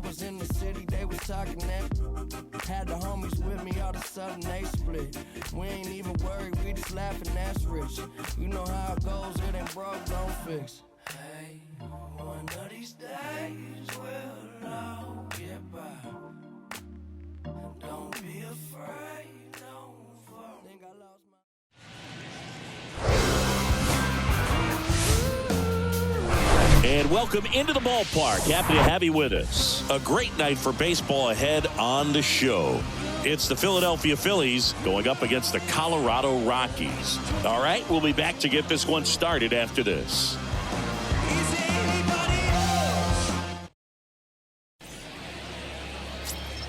was in the city, they was talking that. Had the homies with me, all of a sudden they split. We ain't even worried, we just laughing, that's rich. You know how it goes, it ain't broke, don't fix. Hey, one of these days we'll all get by. Don't be afraid, don't fall. Think I lost my... And welcome into the ballpark. Happy to have you with us. A great night for baseball ahead on the show. It's the Philadelphia Phillies going up against the Colorado Rockies. All right, we'll be back to get this one started after this.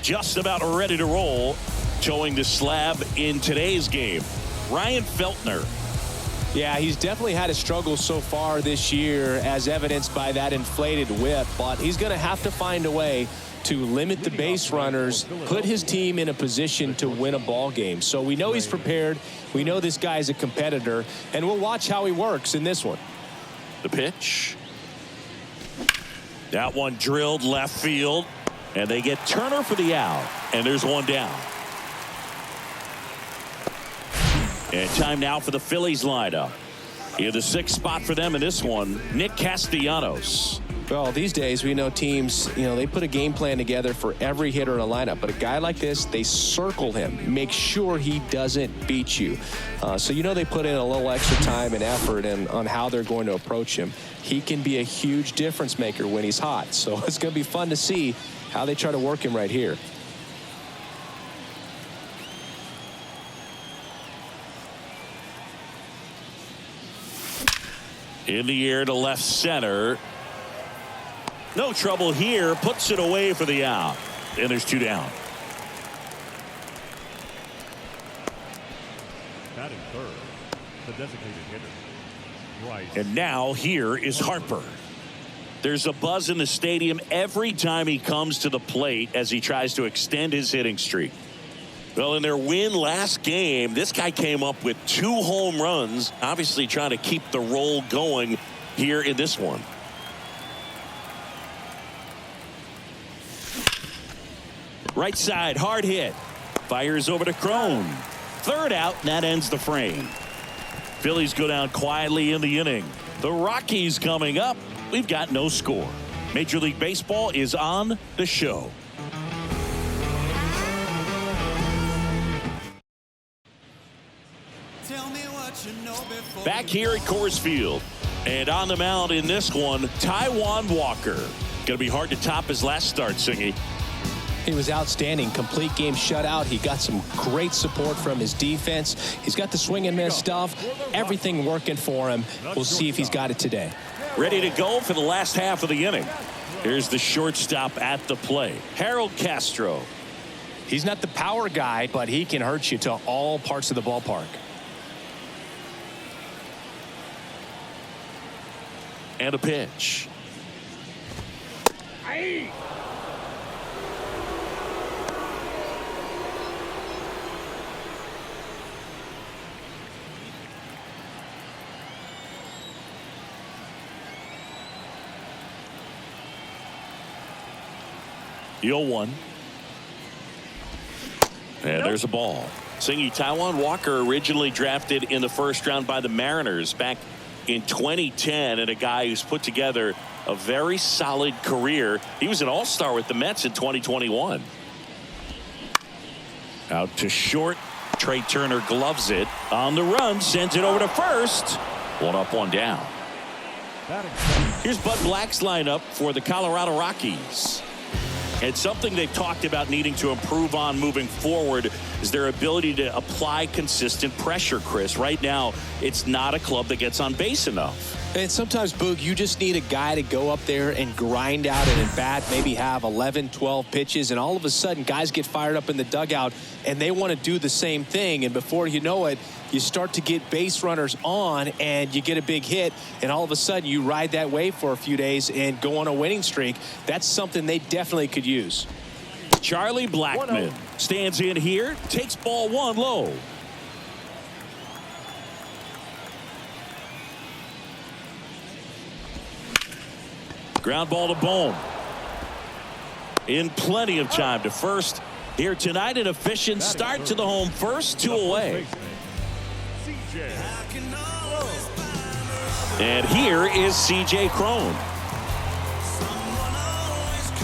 Just about ready to roll. Showing the slab in today's game, Ryan Feltner. Yeah, he's definitely had a struggle so far this year, as evidenced by that inflated whip, but he's going to have to find a way to limit the base runners, put his team in a position to win a ball game. So we know he's prepared. We know this guy is a competitor, and we'll watch how he works in this one. The pitch. That one drilled left field, and they get Turner for the out, and there's one down. And time now for the Phillies lineup. In the sixth spot for them in this one, Nick Castellanos. Well, these days we know teams, they put a game plan together for every hitter in a lineup. But a guy like this, they circle him, make sure he doesn't beat you. So they put in a little extra time and effort on how they're going to approach him. He can be a huge difference maker when he's hot. So it's going to be fun to see how they try to work him right here. In the air to left center. No trouble here. Puts it away for the out. And there's two down. Batting third, the designated hitter, Rice. And now here is Harper. There's a buzz in the stadium every time he comes to the plate as he tries to extend his hitting streak. Well, in their win last game, this guy came up with 2 home runs, obviously trying to keep the roll going here in this one. Right side, hard hit. Fires over to Crone. Third out, and that ends the frame. Phillies go down quietly in the inning. The Rockies coming up. We've got no score. Major League Baseball is on the show. Back here at Coors Field, and on the mound in this one, Tijuan Walker. Going to be hard to top his last start, Singy. He was outstanding. Complete game shutout. He got some great support from his defense. He's got the swing and miss stuff. Everything working for him. We'll see if he's got it today. Ready to go for the last half of the inning. Here's the shortstop at the plate, Harold Castro. He's not the power guy, but he can hurt you to all parts of the ballpark. And a pitch. Aye. The 0-1. And there's a ball. Singy, Tijuan Walker originally drafted in the first round by the Mariners back in 2010, and a guy who's put together a very solid career. He was an all-star with the Mets in 2021. Out to short. Trey Turner gloves it. On the run, sends it over to first. 1 up, 1 down. Here's Bud Black's lineup for the Colorado Rockies. And something they've talked about needing to improve on moving forward is their ability to apply consistent pressure, Chris. Right now, it's not a club that gets on base enough. And sometimes, Boog, you just need a guy to go up there and grind out an at-bat, maybe have 11, 12 pitches, and all of a sudden, guys get fired up in the dugout, and they want to do the same thing. And before you know it, you start to get base runners on, and you get a big hit, and all of a sudden, you ride that wave for a few days and go on a winning streak. That's something they definitely could use. Charlie Blackmon stands in here, takes ball 1 low. Ground ball to Bohm. in plenty of time to first. Here tonight, an efficient start to the home first, 2 away. And here is C.J. Cron.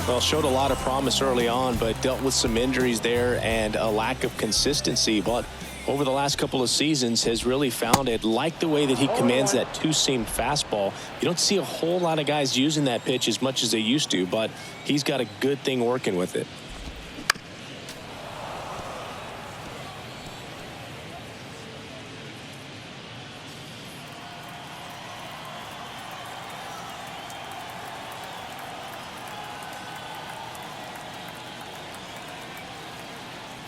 Well, showed a lot of promise early on, but dealt with some injuries there and a lack of consistency. But over the last couple of seasons has really found it. Like the way that he commands that two-seam fastball. You don't see a whole lot of guys using that pitch as much as they used to, but he's got a good thing working with it.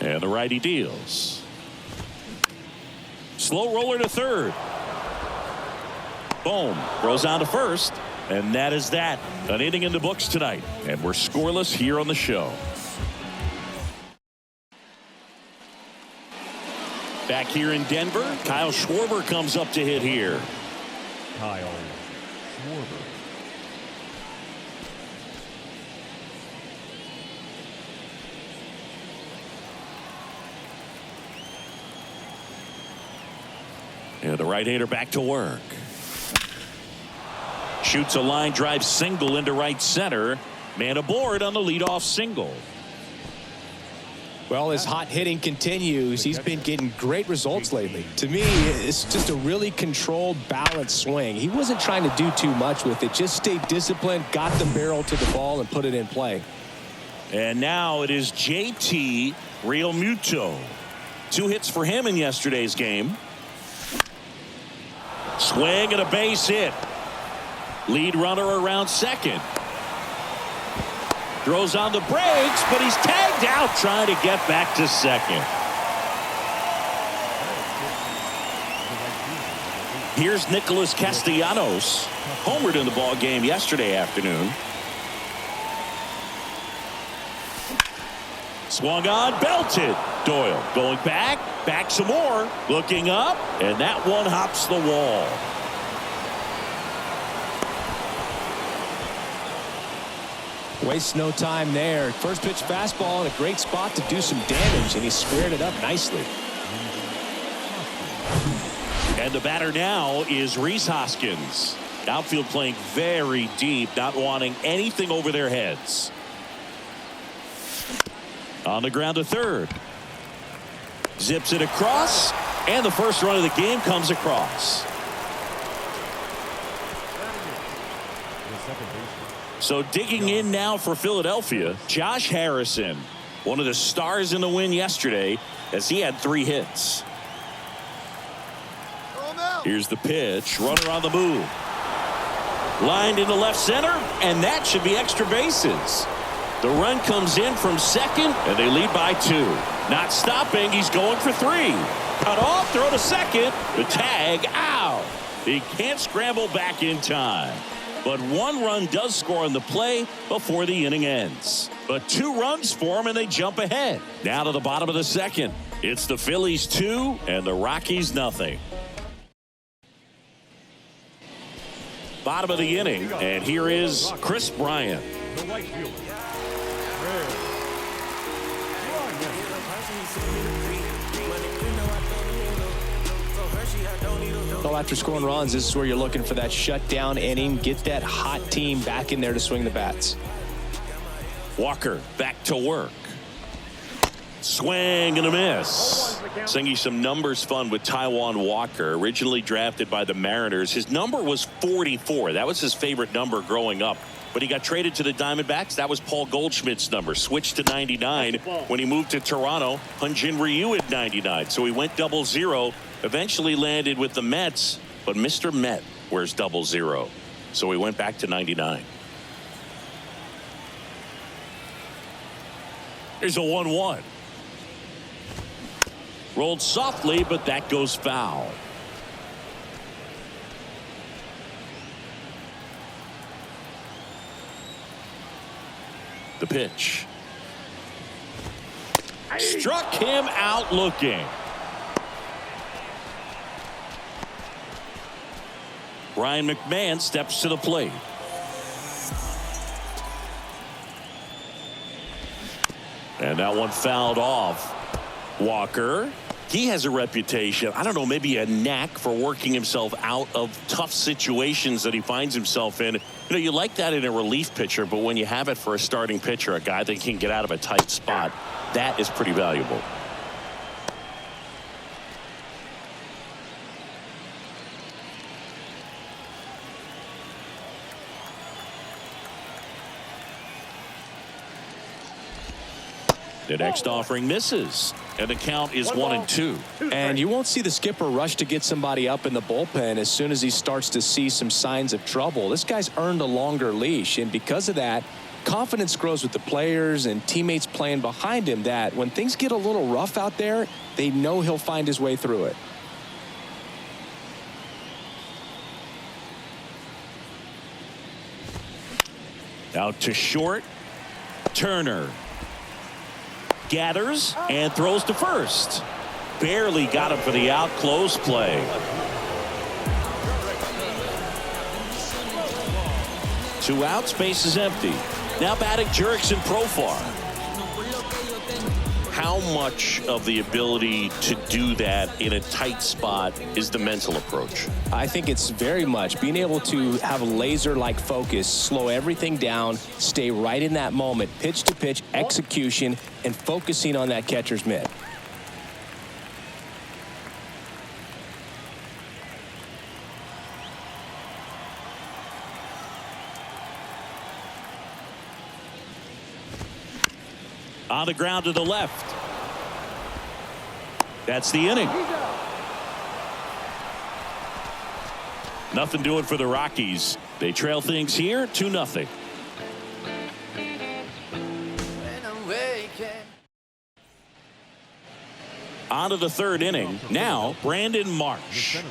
And the righty deals. Slow roller to third. Boom. Throws on to first. And that is that. An inning in the books tonight. And we're scoreless here on the show. Back here in Denver, Kyle Schwarber comes up to hit here. Kyle Schwarber. And the right-hander back to work. Shoots a line drive single into right center. Man aboard on the leadoff single. Well, his hot hitting continues. He's been getting great results lately. To me, it's just a really controlled, balanced swing. He wasn't trying to do too much with it. Just stayed disciplined, got the barrel to the ball, and put it in play. And now it is JT Realmuto. 2 hits for him in yesterday's game. Swing and a base hit. Lead runner around second. Throws on the brakes, but he's tagged out trying to get back to second. Here's Nicholas Castellanos. Homered in the ball game yesterday afternoon. Swung on, belted. Doyle going back some more, looking up, and that one hops the wall. Wastes no time there. First pitch fastball in a great spot to do some damage, and he squared it up nicely. And the batter now is Rhys Hoskins. Outfield playing very deep, not wanting anything over their heads. On the ground to third. Zips it across, and the first run of the game comes across. So digging in now for Philadelphia, Josh Harrison, one of the stars in the win yesterday, as he had 3 hits. Here's the pitch, runner on the move. Lined into left center, and that should be extra bases. The run comes in from second, and they lead by 2. Not stopping, he's going for 3. Cut off, throw to second. The tag, out. He can't scramble back in time. But 1 run does score on the play before the inning ends. But 2 runs for him, and they jump ahead. Now to the bottom of the second. It's the Phillies 2 and the Rockies nothing. Bottom of the inning, and here is Chris Bryant. The right fielder. Well, after scoring runs, this is where you're looking for that shutdown inning. Get that hot team back in there to swing the bats. Walker back to work. Swing and a miss. Singing some numbers fun with Tijuan Walker, originally drafted by the Mariners. His number was 44. That was his favorite number growing up. But he got traded to the Diamondbacks. That was Paul Goldschmidt's number. Switched to 99 when he moved to Toronto. Hyun-Jin Ryu at 99. So he went 00. Eventually landed with the Mets. But Mr. Met wears 00. So he went back to 99. Here's a 1-1. Rolled softly, but that goes foul. The pitch. Struck him out looking. Ryan McMahon steps to the plate. And that one fouled off. Walker, he has a reputation, I don't know, maybe a knack for working himself out of tough situations that he finds himself in. You know, you like that in a relief pitcher, but when you have it for a starting pitcher, a guy that can get out of a tight spot, that is pretty valuable. The next offering misses, and the count is 1-2. And you won't see the skipper rush to get somebody up in the bullpen as soon as he starts to see some signs of trouble. This guy's earned a longer leash, and because of that, confidence grows with the players and teammates playing behind him, that when things get a little rough out there, they know he'll find his way through it. Out to short. Turner gathers and throws to first. Barely got him for the out. Close play. Two outs, base is empty. Now batting Jurickson Profar. How much of the ability to do that in a tight spot is the mental approach? I think it's very much being able to have a laser-like focus, slow everything down, stay right in that moment, pitch to pitch, execution, and focusing on that catcher's mitt. On the ground to the left. That's the inning. Nothing doing for the Rockies. They trail things here 2-0. On to the third inning. Now, Brandon Marsh.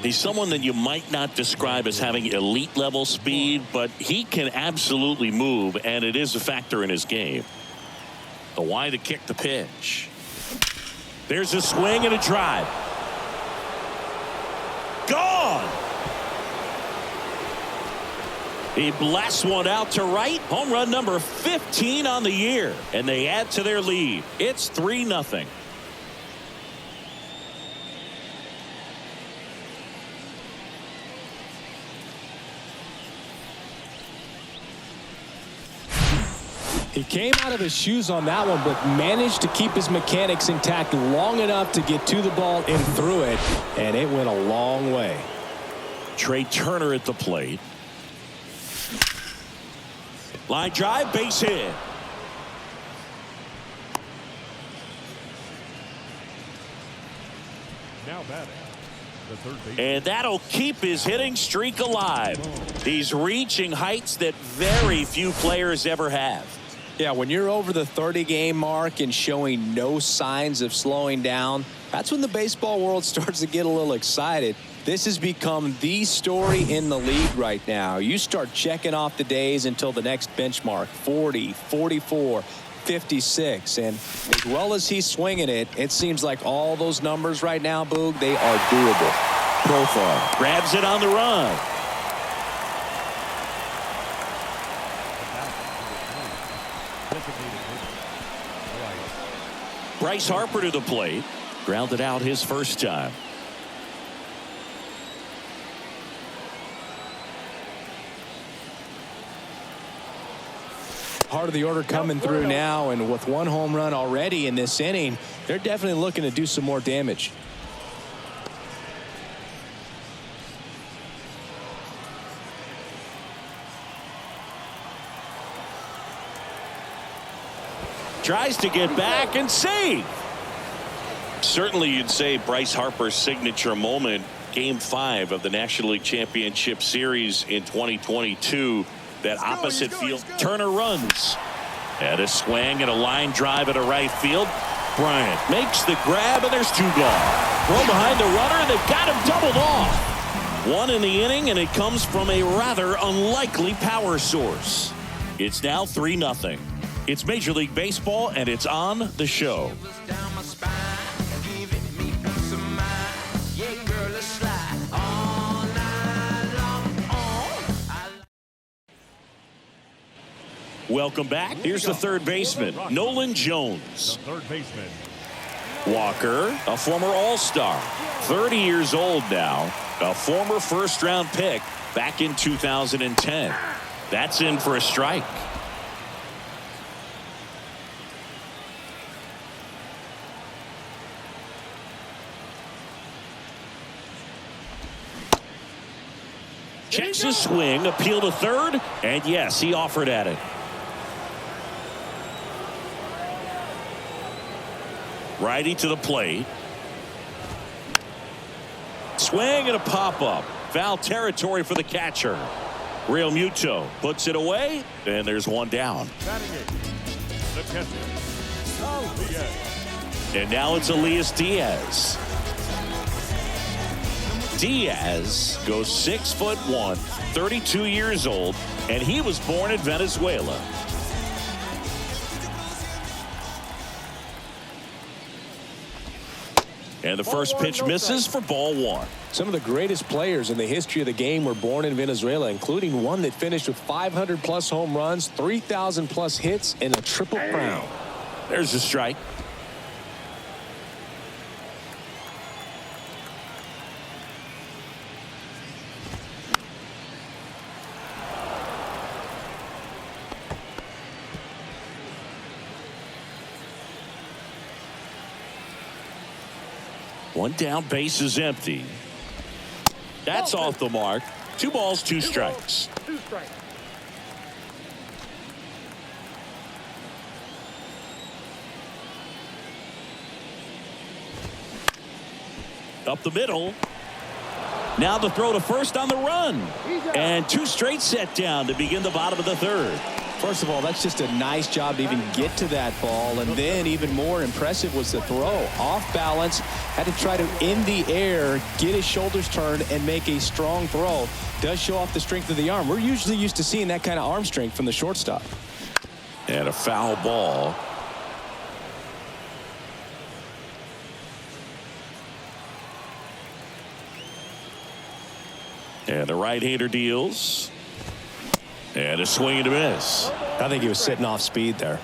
He's someone that you might not describe as having elite level speed, but he can absolutely move, and it is a factor in his game. The wide to kick the pitch. There's a swing and a drive. Gone. He blasts one out to right. Home run number 15 on the year. And they add to their lead. It's 3-0. He came out of his shoes on that one, but managed to keep his mechanics intact long enough to get to the ball and through it, and it went a long way. Trey Turner at the plate. Line drive, base hit. Now batting, the third base. And that'll keep his hitting streak alive. He's reaching heights that very few players ever have. Yeah, when you're over the 30-game mark and showing no signs of slowing down, that's when the baseball world starts to get a little excited. This has become the story in the league right now. You start checking off the days until the next benchmark, 40, 44, 56. And as well as he's swinging it, it seems like all those numbers right now, Boog, they are doable. Profar grabs it on the run. Bryce Harper to the plate. Grounded out his first time. Heart of the order coming through now, and with one home run already in this inning, they're definitely looking to do some more damage. Tries to get back and save. Certainly you'd say Bryce Harper's signature moment, Game 5 of the National League Championship Series in 2022. That opposite field. Turner runs. And a swing and a line drive at a right field. Bryant makes the grab, and there's two gone. Throw behind the runner, and they've got him doubled off. One in the inning, and it comes from a rather unlikely power source. It's now 3-0. It's Major League Baseball, and it's on the show. Welcome back. Here's the third baseman, Nolan Jones. The third baseman. Walker, a former All-Star, 30 years old now, a former first-round pick back in 2010. That's in for a strike. Checks his swing, appeal to third, and yes, he offered at it. Righty to the plate. Swing and a pop-up. Foul territory for the catcher. Real Muto puts it away, and there's one down. Batting it. The catcher. Diaz. And now it's Elias Diaz. Diaz goes 6'1", 32 years old, and he was born in Venezuela. And the first pitch misses for ball one. Some of the greatest players in the history of the game were born in Venezuela, including one that finished with 500+ home runs, 3,000+ hits, and a triple crown. There's a strike. One down, base is empty. That's off the mark. 2 balls, 2 strikes. Up the middle. Now the throw to first on the run. And 2 straight set down to begin the bottom of the third. First of all, that's just a nice job to even get to that ball. And then even more impressive was the throw. Off balance, had to try to, in the air, get his shoulders turned and make a strong throw. Does show off the strength of the arm. We're usually used to seeing that kind of arm strength from the shortstop. And a foul ball. And the right-hander deals. And a swing and a miss. I think he was sitting off speed there.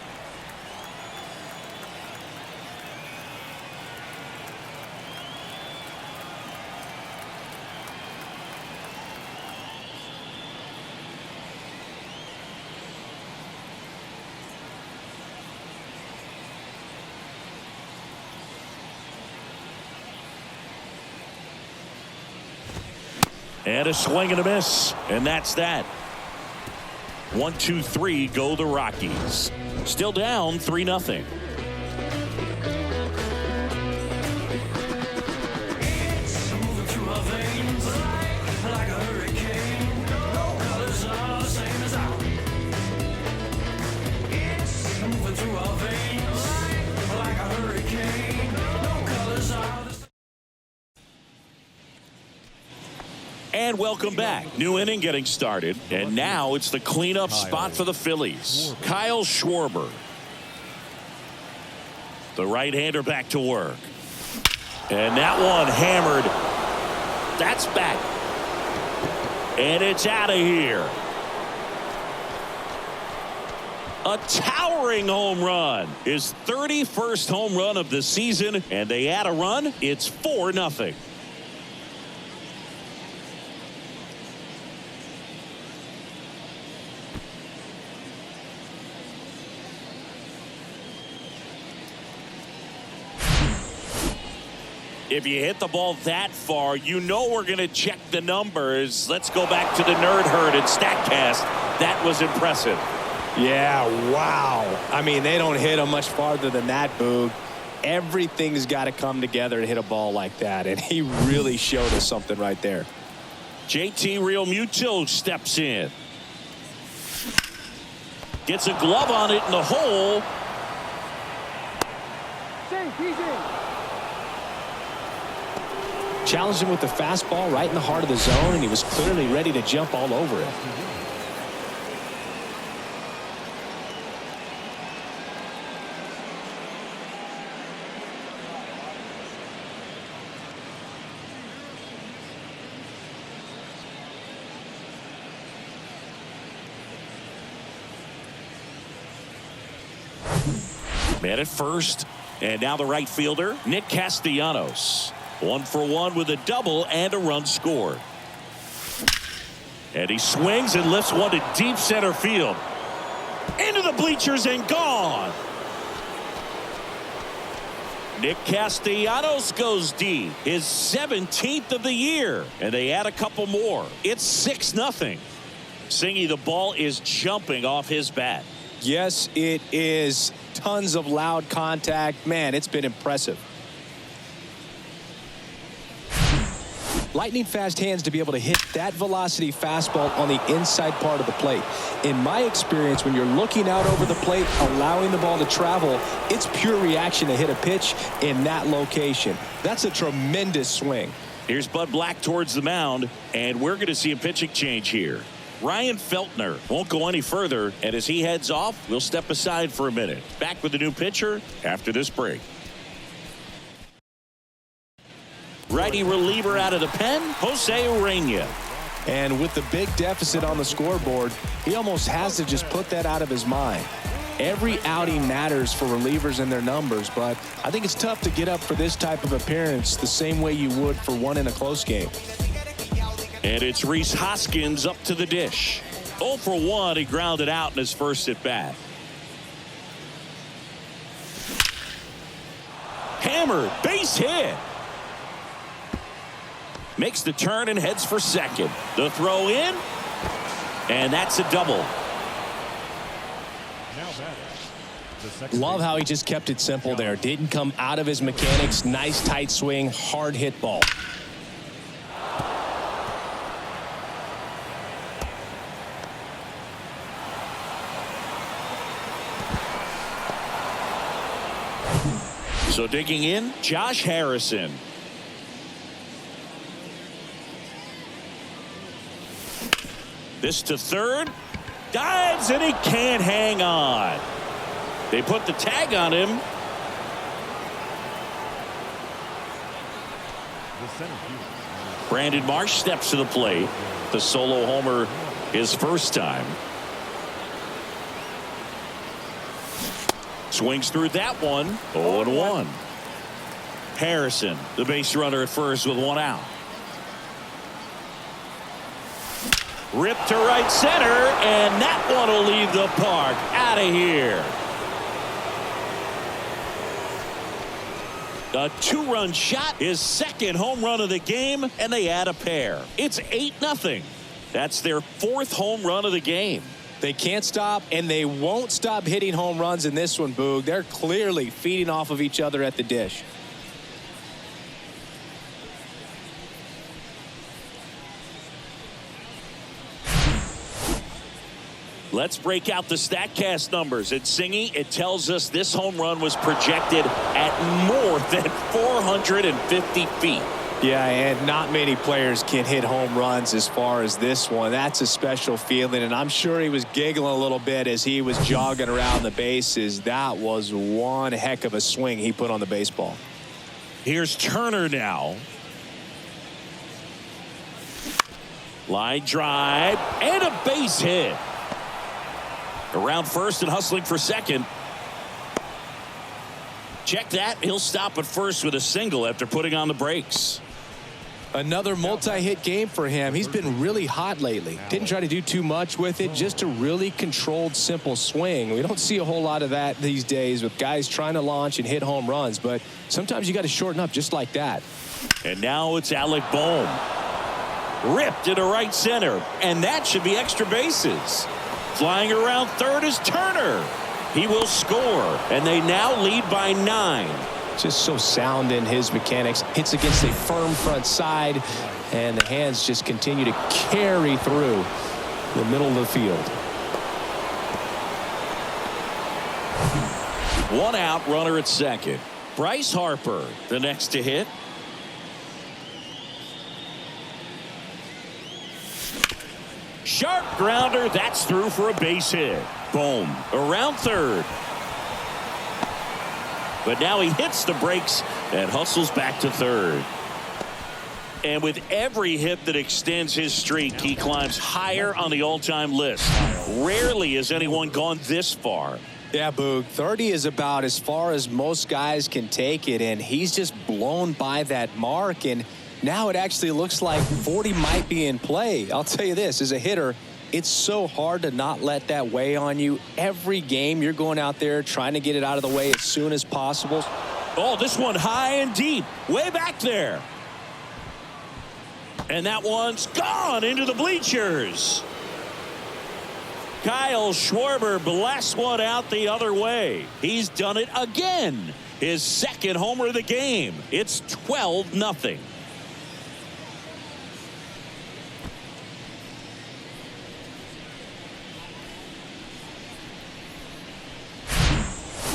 And a swing and a miss. And that's that. 1, 2, 3 go the Rockies. Still down 3-0. And welcome back. New inning getting started. And now it's the cleanup spot for the Phillies. Kyle Schwarber. The right-hander back to work. And that one hammered. That's back. And it's out of here. A towering home run. His 31st home run of the season. And they add a run. It's 4-0. If you hit the ball that far, you know we're going to check the numbers. Let's go back to the Nerd Herd and StatCast. That was impressive. Yeah, wow. I mean, they don't hit him much farther than that, Boog. Everything's got to come together to hit a ball like that, and he really showed us something right there. JT Real Muto steps in. Gets a glove on it in the hole. Challenged him with the fastball right in the heart of the zone, and he was clearly ready to jump all over it. Man at first. And now the right fielder, Nick Castellanos. 1 for 1 with a double and a run scored. And he swings and lifts one to deep center field. Into the bleachers and gone. Nick Castellanos goes deep. His 17th of the year. And they add a couple more. It's 6-0. Singy, the ball is jumping off his bat. Yes, it is. Tons of loud contact. Man, it's been impressive. Lightning fast hands to be able to hit that velocity fastball on the inside part of the plate. In my experience, when you're looking out over the plate, allowing the ball to travel, it's pure reaction to hit a pitch in that location. That's a tremendous swing. Here's Bud Black towards the mound, and we're going to see a pitching change here. Ryan Feltner won't go any further, and as he heads off, we'll step aside for a minute. Back with the new pitcher after this break. Righty reliever out of the pen, Jose Urena. And with the big deficit on the scoreboard, he almost has to just put that out of his mind. Every outing matters for relievers and their numbers, but I think it's tough to get up for this type of appearance the same way you would for one in a close game. And it's Rhys Hoskins up to the dish. 0 for 1, he grounded out in his first at bat. Hammered, base hit. Makes the turn and heads for second. The throw in, and that's a double. Love how he just kept it simple there. Didn't come out of his mechanics. Nice tight swing, hard hit ball. So digging in, Josh Harrison. This to third. Dives and he can't hang on. They put the tag on him. Brandon Marsh steps to the plate. The solo homer his first time. Swings through that one. 0-1. Harrison, the base runner at first with one out. Ripped to right center, and that one will leave the park. Out of here. A 2-run shot, his second home run of the game, and they add a pair. It's 8-0. That's their 4th home run of the game. They can't stop, and they won't stop hitting home runs in this one, Boog. They're clearly feeding off of each other at the dish. Let's break out the StatCast numbers. At Singy, it tells us this home run was projected at more than 450 feet. Yeah, and not many players can hit home runs as far as this one. That's a special feeling, and I'm sure he was giggling a little bit as he was jogging around the bases. That was one heck of a swing he put on the baseball. Here's Turner now. Line drive and a base hit. Around first and hustling for second. Check that. He'll stop at first with a single after putting on the brakes. Another multi-hit game for him. He's been really hot lately. Didn't try to do too much with it. Just a really controlled, simple swing. We don't see a whole lot of that these days with guys trying to launch and hit home runs. But sometimes you got to shorten up just like that. And now it's Alec Bohm. Ripped into right center. And that should be extra bases. Flying around third is Turner. He will score, and they now lead by 9. Just so sound in his mechanics. Hits against a firm front side, and the hands just continue to carry through the middle of the field. 1 out, runner at second. Bryce Harper, the next to hit. Sharp grounder, that's through for a base hit. Boom, around third. But now he hits the brakes and hustles back to third. And with every hit that extends his streak, he climbs higher on the all-time list. Rarely has anyone gone this far. Yeah, Boog, 30 is about as far as most guys can take it, and he's just blown by that mark, and now it actually looks like 40 might be in play. I'll tell you this, as a hitter, it's so hard to not let that weigh on you. Every game you're going out there trying to get it out of the way as soon as possible. Oh, this one high and deep, way back there. And that one's gone into the bleachers. Kyle Schwarber blasts one out the other way. He's done it again. His second homer of the game. It's 12-0.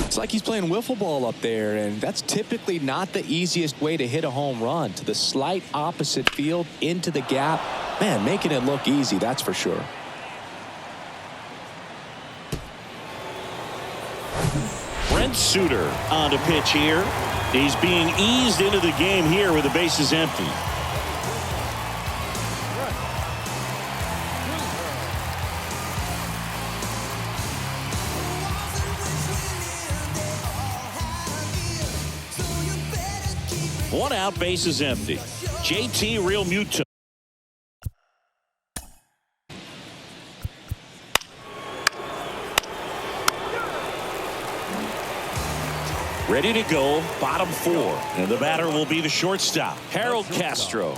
It's like he's playing wiffle ball up there, and that's typically not the easiest way to hit a home run. To the slight opposite field, into the gap. Man, making it look easy, that's for sure. Brent Suter on to pitch here. He's being eased into the game here with the bases empty. One out, bases empty. JT Realmuto. Ready to go, bottom four. And the batter will be the shortstop, Harold Castro.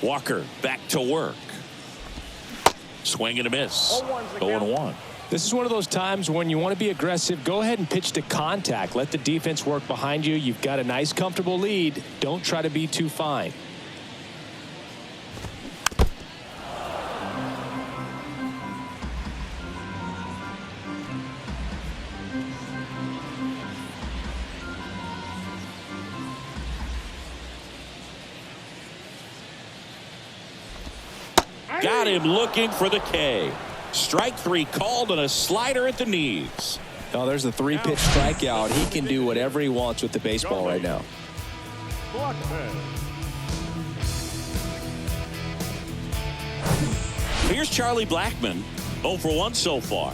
Walker back to work. Swing and a miss. 0-1. This is one of those times when you want to be aggressive. Go ahead and pitch to contact. Let the defense work behind you. You've got a nice, comfortable lead. Don't try to be too fine. Got him looking for the K. Strike three called and a slider at the knees. Oh, there's a 3-pitch strikeout. He can do whatever he wants with the baseball right now. Here's Charlie Blackmon. 0 for 1 so far.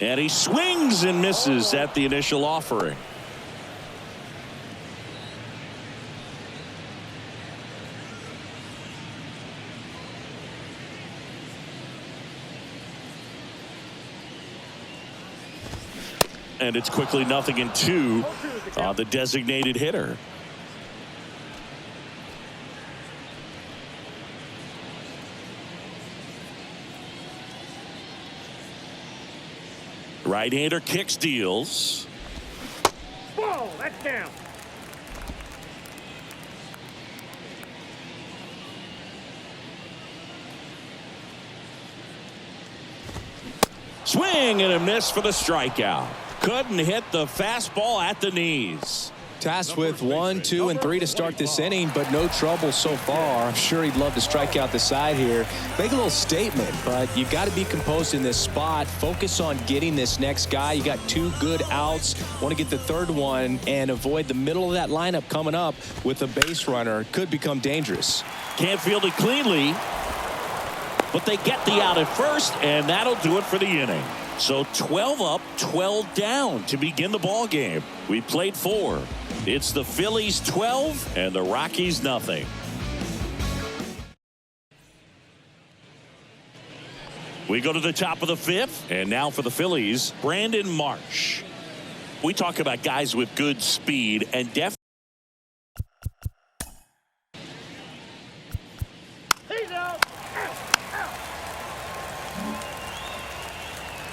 And he swings and misses at the initial offering. And it's quickly 0-2 on the designated hitter. Right-hander kicks, deals. Whoa, that's down. Swing and a miss for the strikeout. Couldn't hit the fastball at the knees. Tasked with 1, 2, and 3 to start this inning, but no trouble so far. I'm sure he'd love to strike out the side here. Make a little statement, but you've got to be composed in this spot. Focus on getting this next guy. You got 2 good outs. Want to get the 3rd one and avoid the middle of that lineup coming up with a base runner. Could become dangerous. Can't field it cleanly, but they get the out at first, and that'll do it for the inning. So 12 up, 12 down to begin the ball game. We played 4. It's the Phillies 12 and the Rockies nothing. We go to the top of the 5th, and now for the Phillies, Brandon Marsh. We talk about guys with good speed and definitely.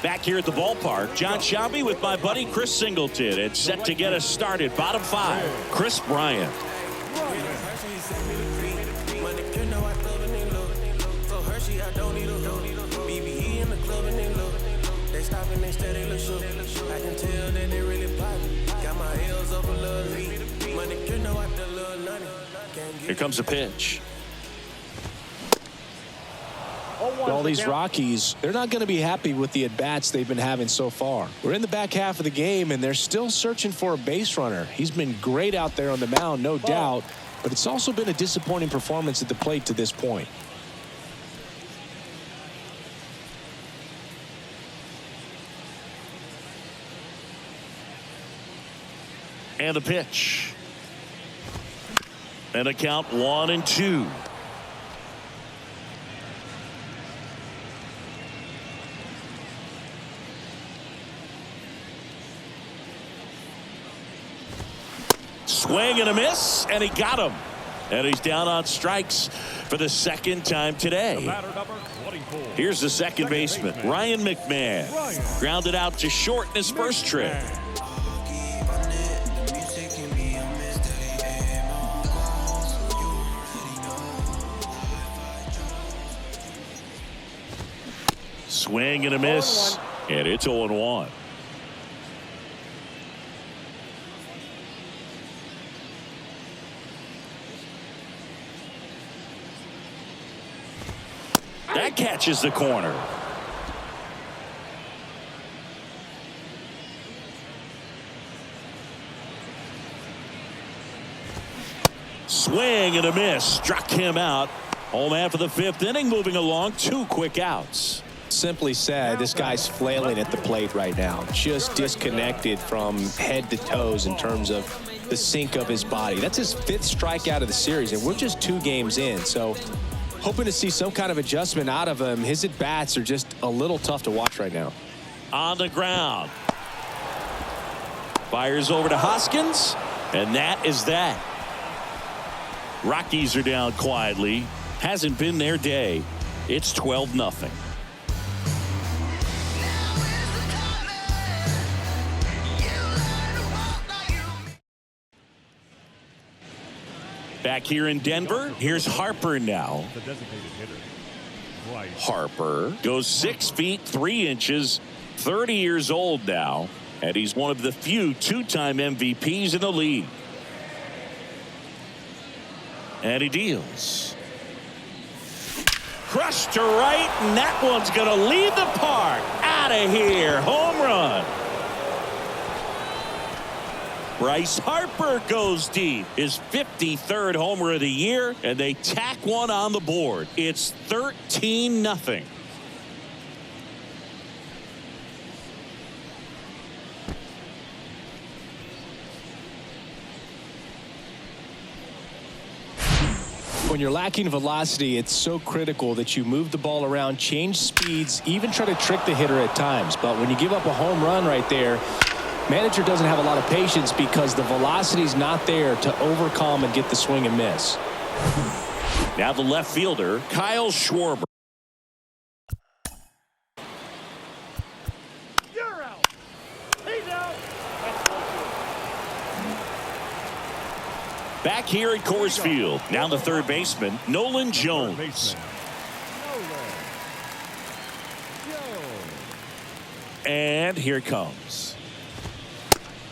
Back here at the ballpark, John Shabby with my buddy Chris Singleton. It's set to get us started. Bottom 5, Chris Bryant. Here comes a pitch. All these Rockies, they're not going to be happy with the at-bats they've been having so far. We're in the back half of the game, and they're still searching for a base runner. He's been great out there on the mound, no doubt, but it's also been a disappointing performance at the plate to this point. And the pitch. And a count 1-2. Swing and a miss, and he got him. And he's down on strikes for the second time today. Here's the second baseman, Ryan McMahon. Grounded out to short in his first trip. Swing and a miss, and it's 0-1. That catches the corner. Swing and a miss, struck him out. Home after the fifth inning, moving along, 2 quick outs. Simply said, this guy's flailing at the plate right now, just disconnected from head to toes in terms of the sink of his body. That's his 5th strikeout of the series, and we're just 2 games in, so hoping to see some kind of adjustment out of him. His at-bats are just a little tough to watch right now. On the ground. Fires over to Hoskins, and that is that. Rockies are down quietly. Hasn't been their day. It's 12-0. Back here in Denver, here's Harper now. Harper goes 6 feet 3 inches, 30 years old now, and he's one of the few 2-time MVPs in the league. And he deals. Crushed to right, and that one's going to leave the park. Out of here. Home run. Bryce Harper goes deep. His 53rd homer of the year, and they tack one on the board. It's 13-0. When you're lacking velocity, it's so critical that you move the ball around, change speeds, even try to trick the hitter at times. But when you give up a home run right there, manager doesn't have a lot of patience because the velocity's not there to overcome and get the swing and miss. Now the left fielder, Kyle Schwarber. You're out. He's out. Back here at Coors Field. Now the third baseman, Nolan Jones. And here it comes.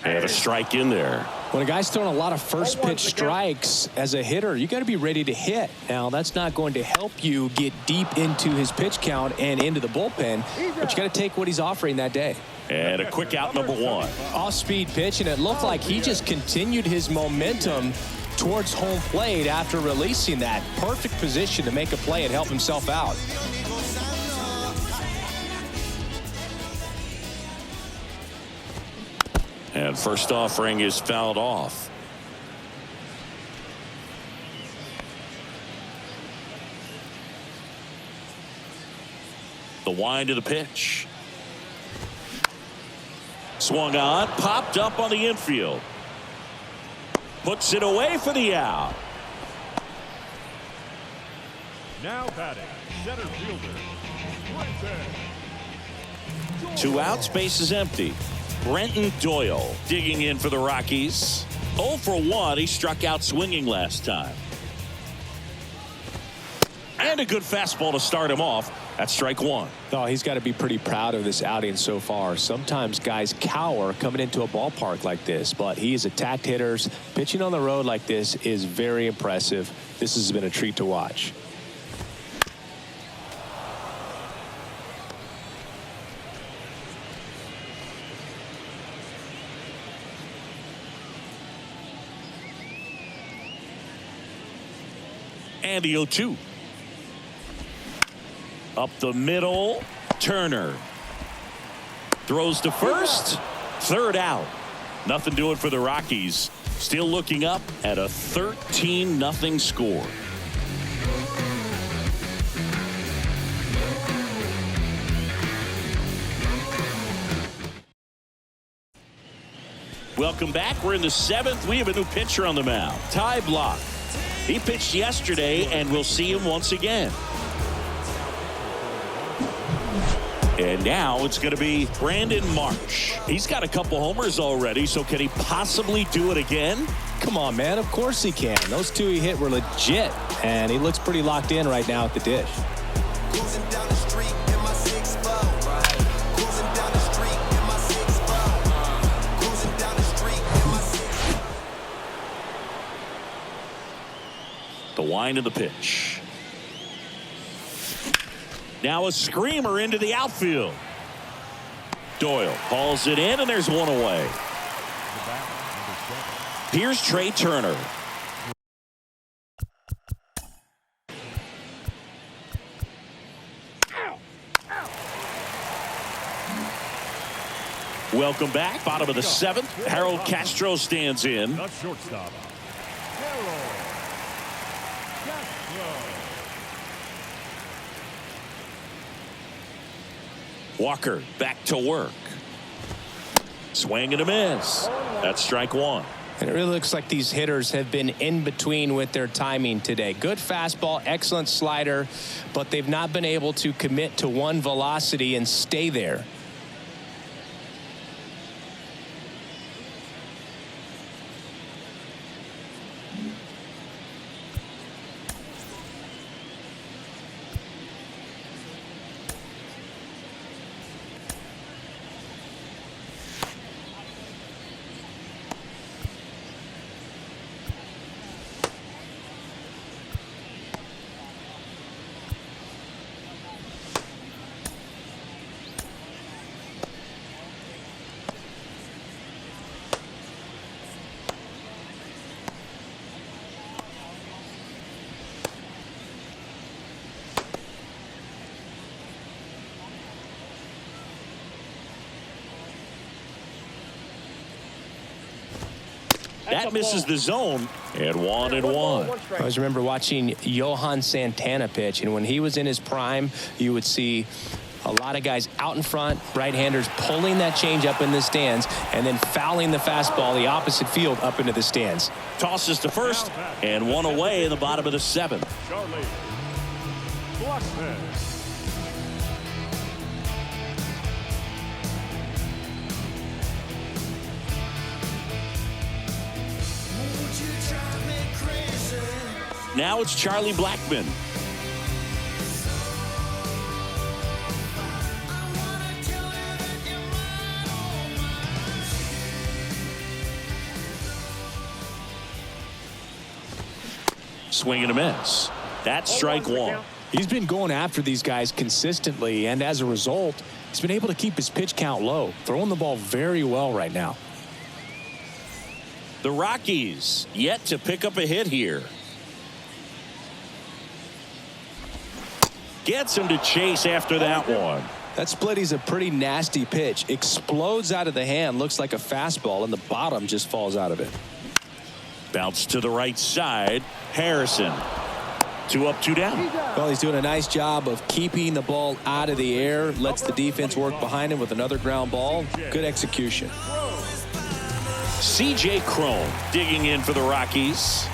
And a strike in there. When a guy's throwing a lot of first pitch strikes as a hitter, you got to be ready to hit. Now, that's not going to help you get deep into his pitch count and into the bullpen, but you got to take what he's offering that day. And a quick out, number 1. Off-speed pitch, and it looked like he just continued his momentum towards home plate after releasing that. Perfect position to make a play and help himself out. And first offering is fouled off. The wind of the pitch. Swung on, popped up on the infield. Puts it away for the out. Now batting, center fielder, Brenton. 2 outs, base is empty. Brenton Doyle digging in for the Rockies. 0 for 1. He struck out swinging last time. And a good fastball to start him off. That's strike 1. Oh, he's got to be pretty proud of this outing so far. Sometimes guys cower coming into a ballpark like this, but he has attacked hitters. Pitching on the road like this is very impressive. This has been a treat to watch. And the 0-2. Up the middle. Turner throws to first. Third out. Nothing doing for the Rockies. Still looking up at a 13-0 score. Welcome back. We're in the 7th. We have a new pitcher on the mound. Ty Blach. He pitched yesterday, and we'll see him once again. And now it's going to be Brandon Marsh. He's got a couple homers already, so can he possibly do it again? Come on, man. Of course he can. Those two he hit were legit, and he looks pretty locked in right now at the dish. Cruising down the street in my 6'4". Cruising down the street in my 6'4". Cruising down the street in my 6'4". The wind of the pitch. Now a screamer into the outfield. Doyle hauls it in, and there's one away. Here's Trey Turner. Welcome back. Bottom of the 7th. Harold Castro stands in. The shortstop, Harold Castro. Walker back to work. Swing and a miss. That's strike one. And it really looks like these hitters have been in between with their timing today. Good fastball, excellent slider, but they've not been able to commit to one velocity and stay there. That misses the zone. And 1-1. I always remember watching Johan Santana pitch, and when he was in his prime, you would see a lot of guys out in front, right-handers pulling that change up in the stands, and then fouling the fastball the opposite field up into the stands. Tosses to first, and one away in the bottom of the 7th. Charlie Blackman. Now it's Charlie Blackman. Swing and a miss. That's strike one. He's been going after these guys consistently, and as a result, he's been able to keep his pitch count low, throwing the ball very well right now. The Rockies yet to pick up a hit here. Gets him to chase after that one. That split is a pretty nasty pitch. Explodes out of the hand, looks like a fastball, and the bottom just falls out of it. Bounce to the right side. Harrison. 2 up, 2 down. Well, he's doing a nice job of keeping the ball out of the air. Lets the defense work behind him with another ground ball. Good execution. C.J. Cron digging in for the Rockies.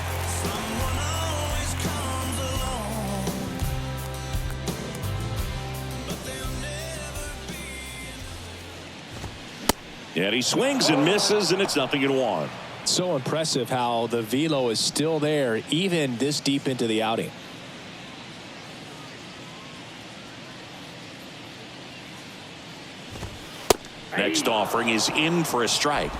And he swings and misses, and it's 0-1. So impressive how the velo is still there even this deep into the outing. Next offering is in for a strike.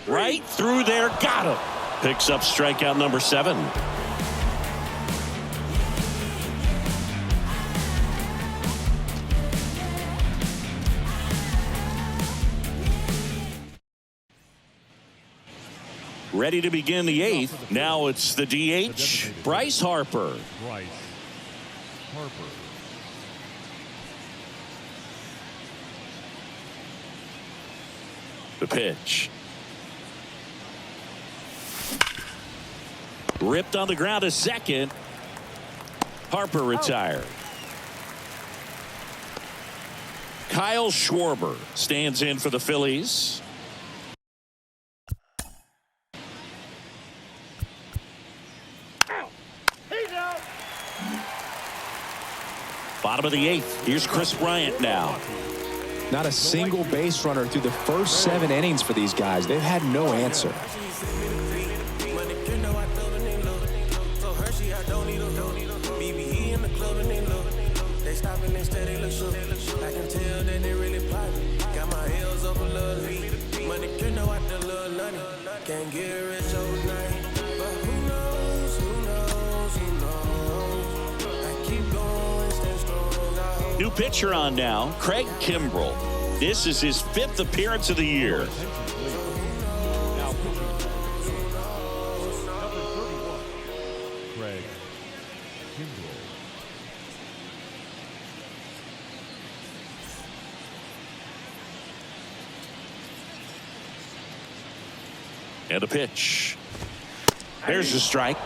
Right through there, got him. Picks up strikeout number 7. Ready to begin the 8th. Now it's the DH, Bryce Harper. Bryce Harper. The pitch. Ripped on the ground to second. Harper retired. Kyle Schwarber stands in for the Phillies. Bottom of the 8th. Here's Chris Bryant now. Not a single base runner through the first 7 innings for these guys. They've had no answer. New pitcher on now, Craig Kimbrell. This is his 5th appearance of the year. Number 31, Craig Kimbel. And a pitch. There's the strike.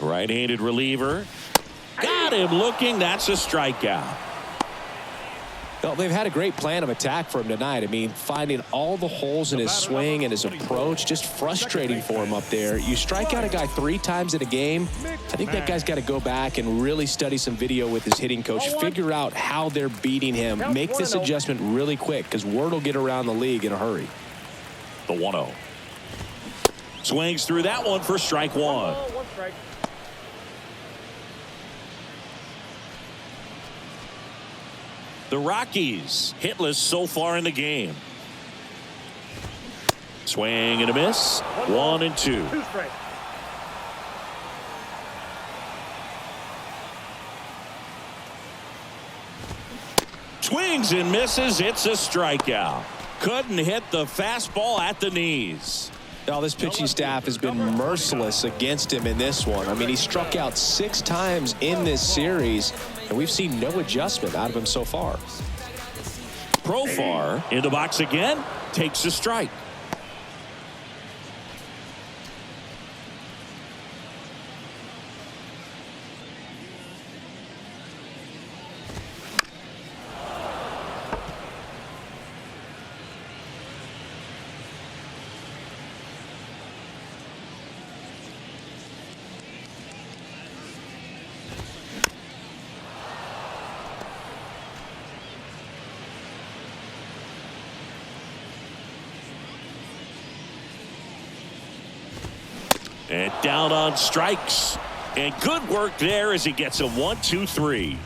Right-handed reliever. Got him looking. That's a strikeout. Well, they've had a great plan of attack for him tonight. I mean, finding all the holes in his swing and his approach, just frustrating for him up there. You strike out a guy 3 times in a game, I think that guy's got to go back and really study some video with his hitting coach, figure out how they're beating him, make this adjustment really quick, because word will get around the league in a hurry. The 1-0. Swings through that one for strike 1. The Rockies hitless so far in the game. Swing and a miss. 1-2. Swings and misses. It's a strikeout. Couldn't hit the fastball at the knees. Now, this pitching staff has been merciless against him in this one. I mean, he struck out 6 times in this series, and we've seen no adjustment out of him so far. Profar in the box again, takes a strike. And down on strikes. And good work there as he gets a 1-2-3.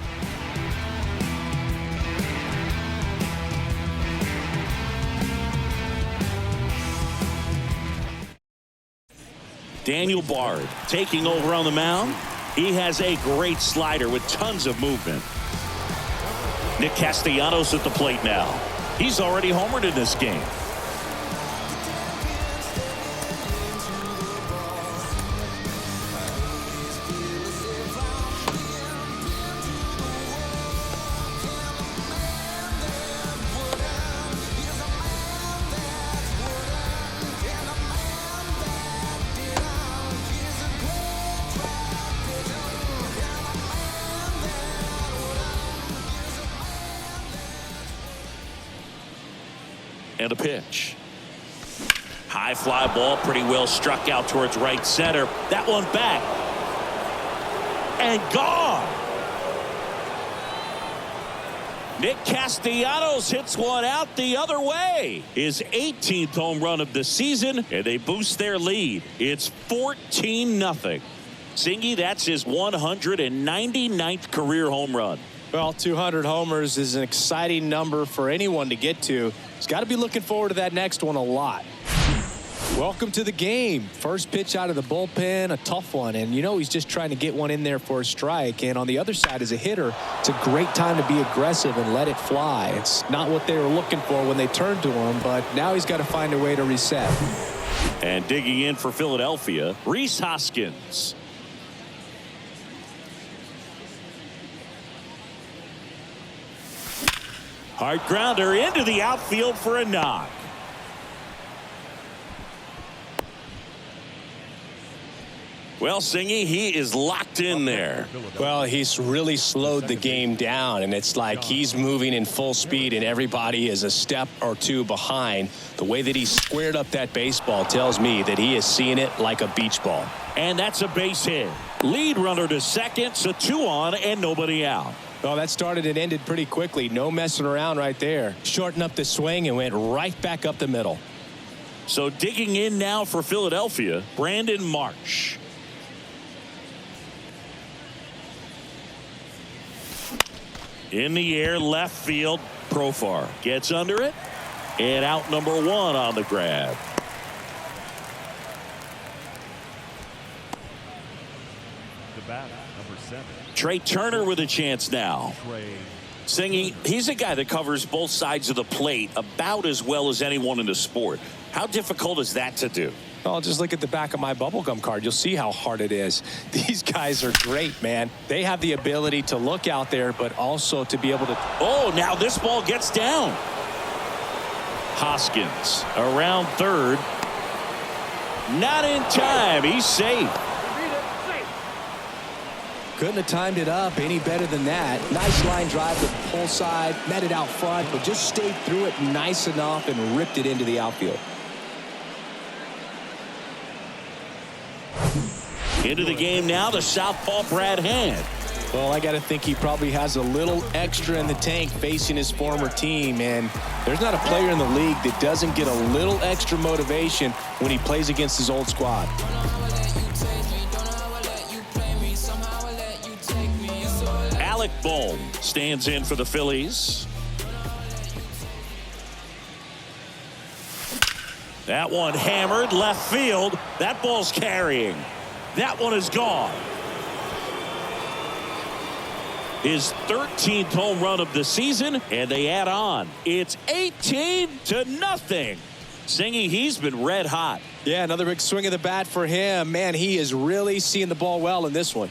Daniel Bard taking over on the mound. He has a great slider with tons of movement. Nick Castellanos at the plate now. He's already homered in this game. And a pitch. High fly ball, pretty well struck out towards right center. That one back. And gone. Nick Castellanos hits one out the other way. His 18th home run of the season, and they boost their lead. It's 14-0. Singy, that's his 199th career home run. Well, 200 homers is an exciting number for anyone to get to. He's got to be looking forward to that next one a lot. Welcome to the game. First pitch out of the bullpen, a tough one. And you know he's just trying to get one in there for a strike. And on the other side as a hitter, it's a great time to be aggressive and let it fly. It's not what they were looking for when they turned to him, but now he's got to find a way to reset. And digging in for Philadelphia, Rhys Hoskins. Hard grounder into the outfield for a knock. Well, Singy, he is locked in there. Well, he's really slowed the game down, and it's like he's moving in full speed, and everybody is a step or two behind. The way that he squared up that baseball tells me that he is seeing it like a beach ball. And that's a base hit. Lead runner to second, so 2 on and nobody out. Well, that started and ended pretty quickly. No messing around right there. Shortened up the swing and went right back up the middle. So digging in now for Philadelphia, Brandon Marsh. In the air, left field. Profar gets under it. And out number 1 on the grab. The bat, number 7. Trey Turner with a chance now. Singy, he's a guy that covers both sides of the plate about as well as anyone in the sport. How difficult is that to do? Well, just look at the back of my bubblegum card. You'll see how hard it is. These guys are great, man. They have the ability to look out there, but also to be able to. Oh, now this ball gets down. Hoskins around third. Not in time. He's safe. Couldn't have timed it up any better than that. Nice line drive to the pull side, met it out front, but just stayed through it nice enough and ripped it into the outfield. Into the game now, the southpaw Brad Hand. Well, I got to think he probably has a little extra in the tank facing his former team, and there's not a player in the league that doesn't get a little extra motivation when he plays against his old squad. Alec Bohm stands in for the Phillies. That one hammered left field. That ball's carrying. That one is gone. His 13th home run of the season, and they add on. It's 18-0. Singy, he's been red hot. Yeah, another big swing of the bat for him. Man, he is really seeing the ball well in this one.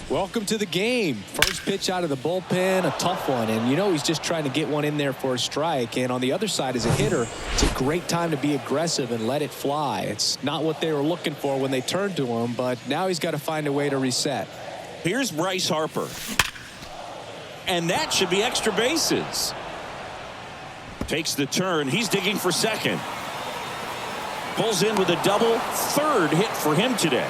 Welcome to the game. First pitch out of the bullpen, a tough one. And you know he's just trying to get one in there for a strike. And on the other side as a hitter, it's a great time to be aggressive and let it fly. It's not what they were looking for when they turned to him, but now he's got to find a way to reset. Here's Bryce Harper. And that should be extra bases. Takes the turn. He's digging for second. Pulls in with a double. Third hit for him today.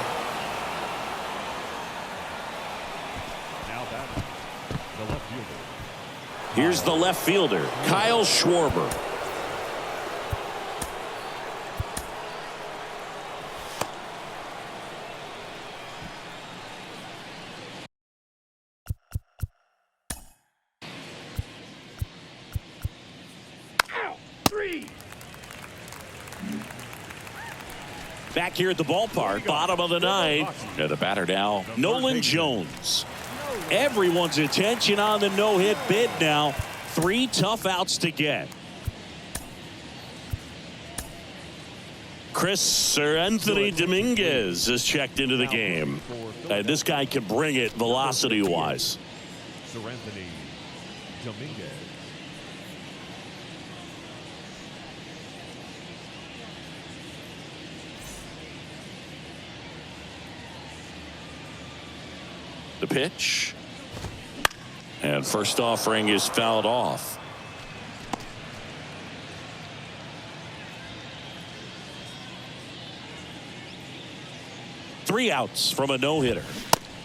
Here's the left fielder, Kyle Schwarber. Back here at the ballpark, bottom of the ninth. And the batter now, Nolan Jones. Everyone's attention on the no-hit bid now. 3 tough outs to get. Anthony Dominguez is checked into the game. This guy can bring it velocity-wise. Anthony Dominguez. The pitch. And first offering is fouled off. Three outs from a no-hitter.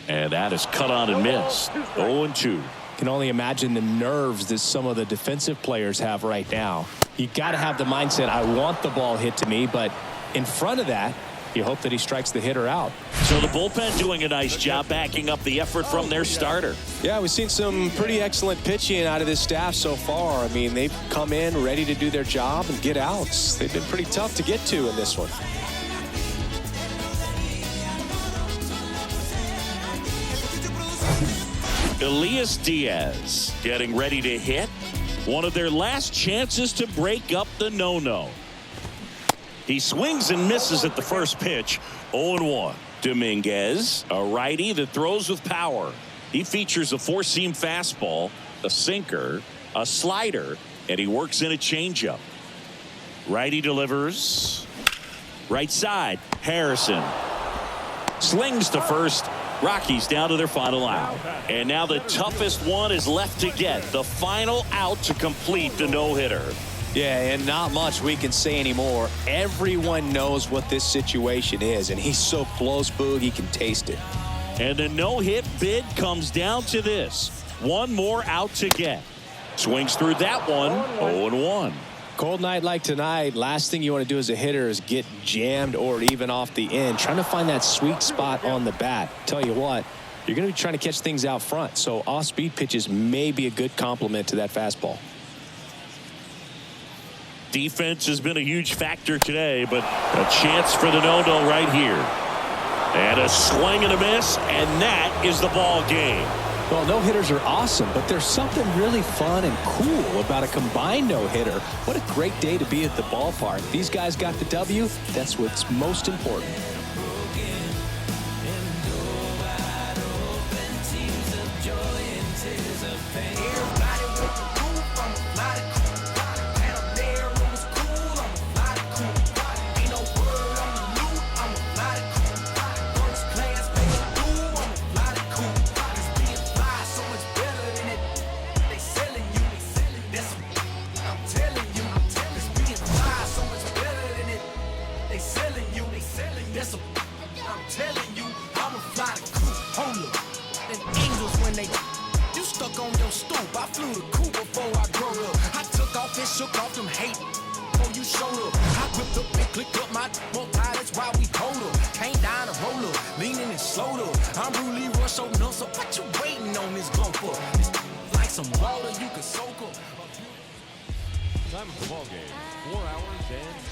And that is cut on and missed. 0-2. Can only imagine the nerves that some of the defensive players have right now. You got to have the mindset, I want the ball hit to me, but in front of that, you hope that he strikes the hitter out. So the bullpen doing a nice job backing up the effort from their starter. Yeah, we've seen some pretty excellent pitching out of this staff so far. I mean, they've come in ready to do their job and get outs. They've been pretty tough to get to in this one. Elias Diaz getting ready to hit. One of their last chances to break up the no-no. He swings and misses at the first pitch. 0-1. Dominguez, a righty that throws with power. He features a four-seam fastball, a sinker, a slider, and he works in a changeup. Righty delivers. Right side, Harrison. Slings to first. Rockies down to their final out. And now the toughest one is left to get. The final out to complete the no-hitter. Yeah, and not much we can say anymore. Everyone knows what this situation is, and he's so close, Boog, he can taste it. And the no-hit bid comes down to this. One more out to get. Swings through that one. 0-1. Cold night like tonight, last thing you want to do as a hitter is get jammed or even off the end. Trying to find that sweet spot on the bat. Tell you what, you're going to be trying to catch things out front, so off-speed pitches may be a good complement to that fastball. Defense has been a huge factor today, but a chance for the no-no right here. And a swing and a miss, and that is the ball game. Well, no-hitters are awesome, but there's something really fun and cool about a combined no-hitter. What a great day to be at the ballpark. These guys got the W. That's what's most important. Shook off them hate before you showed up. I whipped up and clicked up my multi, that's why we hold up. Came down a roller, leaning and slowed up. I'm really rush so no, so what you waiting on this gun for? It's like some water you can soak up. Time of the ball game, 4 hours and